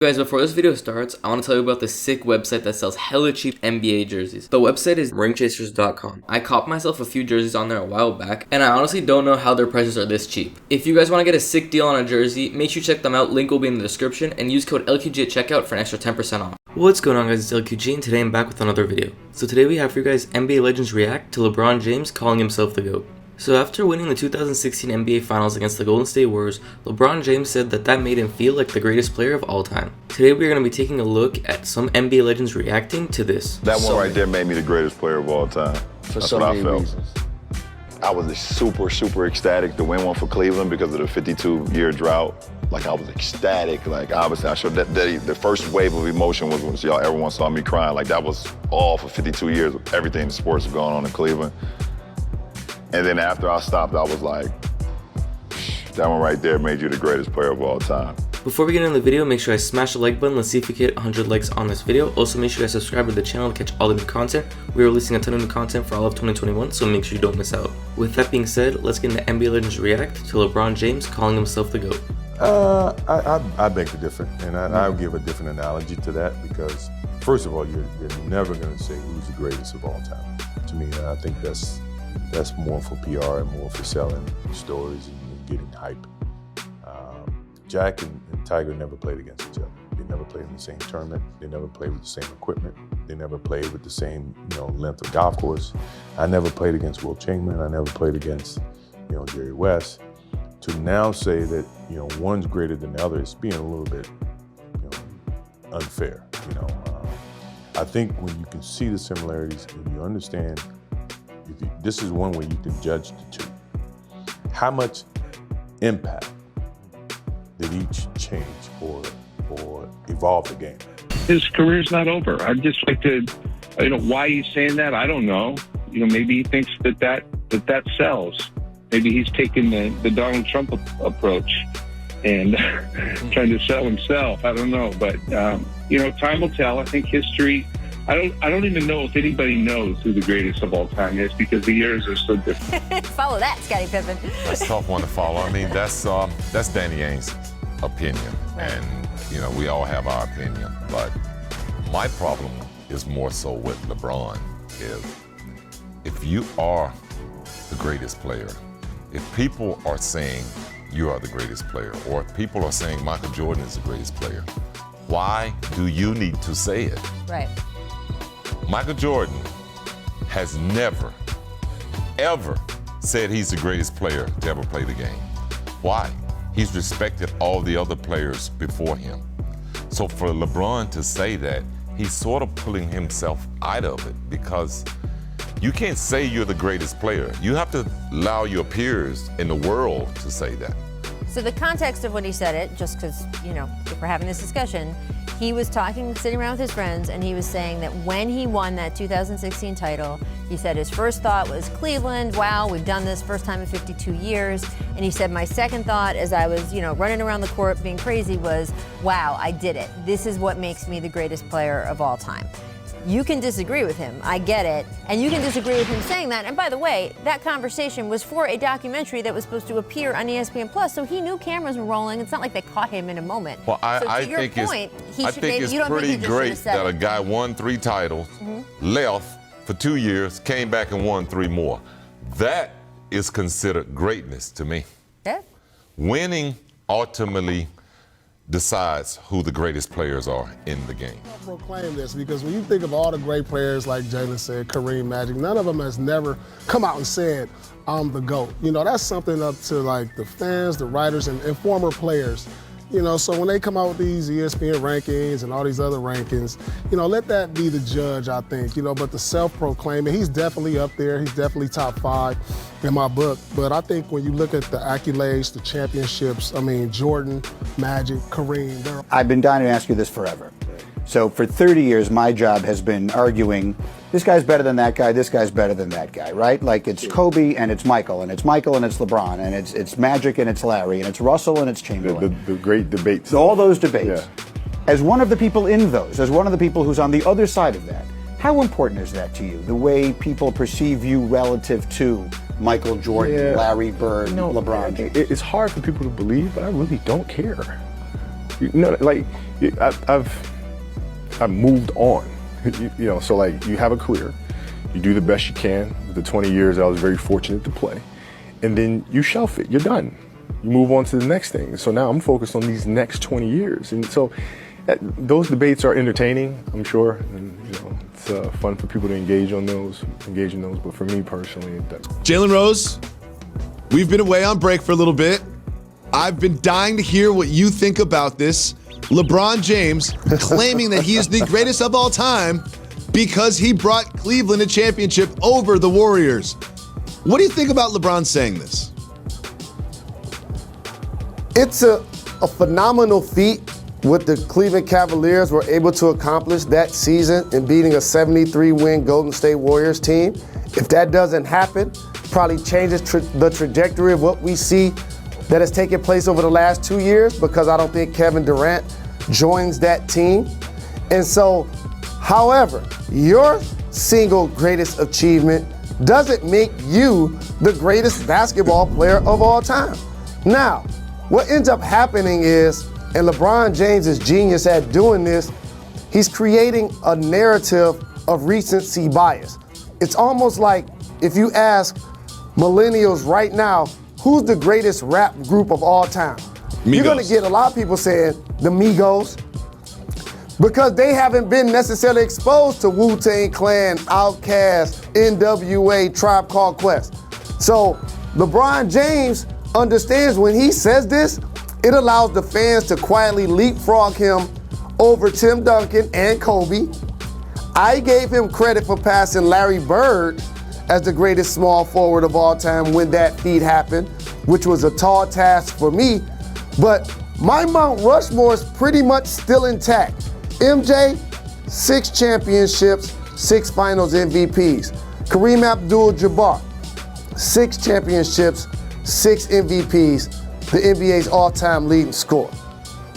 Guys, before this video starts, I want to tell you about this sick website that sells hella cheap NBA jerseys. The website is ringchasers.com. I copped myself a few jerseys on there a while back, and I honestly don't know how their prices are this cheap. If you guys want to get a sick deal on a jersey, make sure you check them out. Link will be in the description, and use code LQG at checkout for an extra 10% off. What's going on, guys? It's LQG, and today I'm back with another video. So today we have for you guys NBA Legends react to LeBron James calling himself the GOAT. So after winning the 2016 NBA Finals against the Golden State Warriors, LeBron James said that made him feel like the greatest player of all time. Today we are going to be taking a look at some NBA legends reacting to this. That one right there made me the greatest player of all time. That's what I felt. Reasons. I was super ecstatic to win one for Cleveland because of the 52-year drought. Like, I was ecstatic. Like, obviously, I showed that the first wave of emotion was when y'all everyone saw me crying. Like, that was all for 52 years of everything in sports was going on in Cleveland. And then after I stopped, I was like, that one right there made you the greatest player of all time. Before we get into the video, make sure I smash the like button. Let's see if we get 100 likes on this video. Also, make sure you guys subscribe to the channel to catch all the new content. We're releasing a ton of new content for all of 2021, so make sure you don't miss out. With that being said, let's get into NBA Legends React to LeBron James calling himself the GOAT. I beg to differ, and I'll give a different analogy to that because, first of all, you're never going to say who's the greatest of all time. To me, I think that's more for PR and more for selling stories and getting hype. Jack and Tiger never played against each other. They never played in the same tournament. They never played with the same equipment. They never played with the same, length of golf course. I never played against Will Chamberlain. I never played against, Jerry West. To now say that, one's greater than the other is being a little bit, unfair. I think when you can see the similarities and you understand, this is one way you can judge the two. How much impact did each change or evolve the game? His career's not over. I'd just like to, why he's saying that, I don't know. Maybe he thinks that sells. Maybe he's taking the Donald Trump approach and trying to sell himself. I don't know, but time will tell. I think history. I don't even know if anybody knows who the greatest of all time is because the years are so different. Follow that, Scottie Pippen. That's a tough one to follow. I mean, that's Danny Ainge's opinion, and we all have our opinion. But my problem is more so with LeBron is if you are the greatest player, if people are saying you are the greatest player, or if people are saying Michael Jordan is the greatest player, why do you need to say it? Right. Michael Jordan has never, ever said he's the greatest player to ever play the game. Why? He's respected all the other players before him. So for LeBron to say that, he's sort of pulling himself out of it because you can't say you're the greatest player. You have to allow your peers in the world to say that. So the context of when he said it, just because, if we're having this discussion, he was sitting around with his friends, and he was saying that when he won that 2016 title, he said his first thought was Cleveland, wow, we've done this first time in 52 years. And he said, my second thought as I was, running around the court being crazy was, wow, I did it. This is what makes me the greatest player of all time. You can disagree with him, I get it, and you can disagree with him saying that. And by the way, that conversation was for a documentary that was supposed to appear on ESPN+, so he knew cameras were rolling. It's not like they caught him in a moment. Well, I think it's pretty great that a guy won 3 titles, left for 2 years, came back and won 3 more. That is considered greatness to me. Yeah. Winning ultimately decides who the greatest players are in the game. I proclaim this because when you think of all the great players like Jalen said, Kareem, Magic, none of them has never come out and said, I'm the GOAT. That's something up to like the fans, the writers, and former players. So when they come out with these ESPN rankings and all these other rankings, let that be the judge, I think. But the self-proclaiming, he's definitely up there. He's definitely top 5 in my book. But I think when you look at the accolades, the championships, Jordan, Magic, Kareem. I've been dying to ask you this forever. So for 30 years, my job has been arguing, this guy's better than that guy, this guy's better than that guy, right? Like it's Kobe and it's Michael, and it's Michael and it's LeBron, and it's Magic and it's Larry, and it's Russell and it's Chamberlain. The great debates. All those debates. Yeah. As one of the people in those, as one of the people who's on the other side of that, how important is that to you, the way people perceive you relative to Michael Jordan, Larry Bird, LeBron James? It's hard for people to believe, but I really don't care. I've moved on. So like you have a career, you do the best you can with the 20 years I was very fortunate to play, and then you shelf it. You're done. You move on to the next thing. So now I'm focused on these next 20 years, and so those debates are entertaining, I'm sure, and it's fun for people to engage in those. But for me personally, Jalen Rose, we've been away on break for a little bit. I've been dying to hear what you think about this. LeBron James claiming that he is the greatest of all time because he brought Cleveland a championship over the Warriors. What do you think about LeBron saying this? It's a phenomenal feat what the Cleveland Cavaliers were able to accomplish that season in beating a 73-win Golden State Warriors team. If that doesn't happen, probably changes the trajectory of what we see that has taken place over the last 2 years, because I don't think Kevin Durant joins that team. And so, however, your single greatest achievement doesn't make you the greatest basketball player of all time. Now, what ends up happening is, and LeBron James is genius at doing this, he's creating a narrative of recency bias. It's almost like if you ask millennials right now, who's the greatest rap group of all time? Migos. You're gonna get a lot of people saying the Migos, because they haven't been necessarily exposed to Wu-Tang Clan, Outkast, NWA, Tribe Called Quest. So LeBron James understands when he says this, it allows the fans to quietly leapfrog him over Tim Duncan and Kobe. I gave him credit for passing Larry Bird as the greatest small forward of all time when that feat happened, which was a tall task for me. But my Mount Rushmore is pretty much still intact. MJ, 6 championships, 6 finals MVPs. Kareem Abdul-Jabbar, 6 championships, 6 MVPs, the NBA's all-time leading scorer.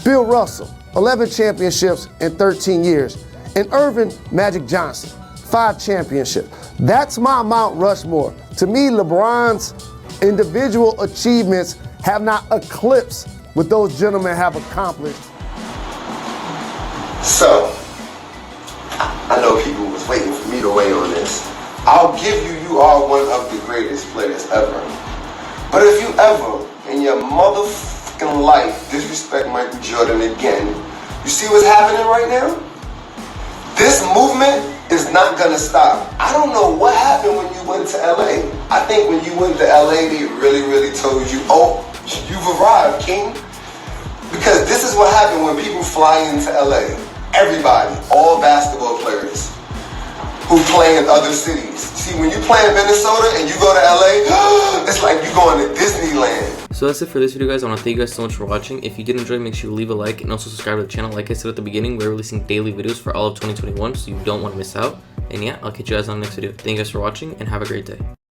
Bill Russell, 11 championships in 13 years. And Irvin Magic Johnson, 5 championships. That's my Mount Rushmore. To me, LeBron's individual achievements have not eclipsed what those gentlemen have accomplished. So, I know people was waiting for me to weigh on this. I'll give you, you are one of the greatest players ever. But if you ever, in your motherfucking life, disrespect Michael Jordan again, you see what's happening right now? This movement is not gonna stop. I don't know what happened when you went to LA. I think when you went to LA, they really told you, oh, you've arrived, king. Because this is what happened when people fly into LA. Everybody, all basketball players who play in other cities. See, when you play in Minnesota and you go to LA, it's like you going to Disneyland. So that's it for this video, guys. I want to thank you guys so much for watching. If you did enjoy, make sure you leave a like and also subscribe to the channel. Like I said at the beginning, we're releasing daily videos for all of 2021, so you don't want to miss out. And yeah, I'll catch you guys on the next video. Thank you guys for watching and have a great day.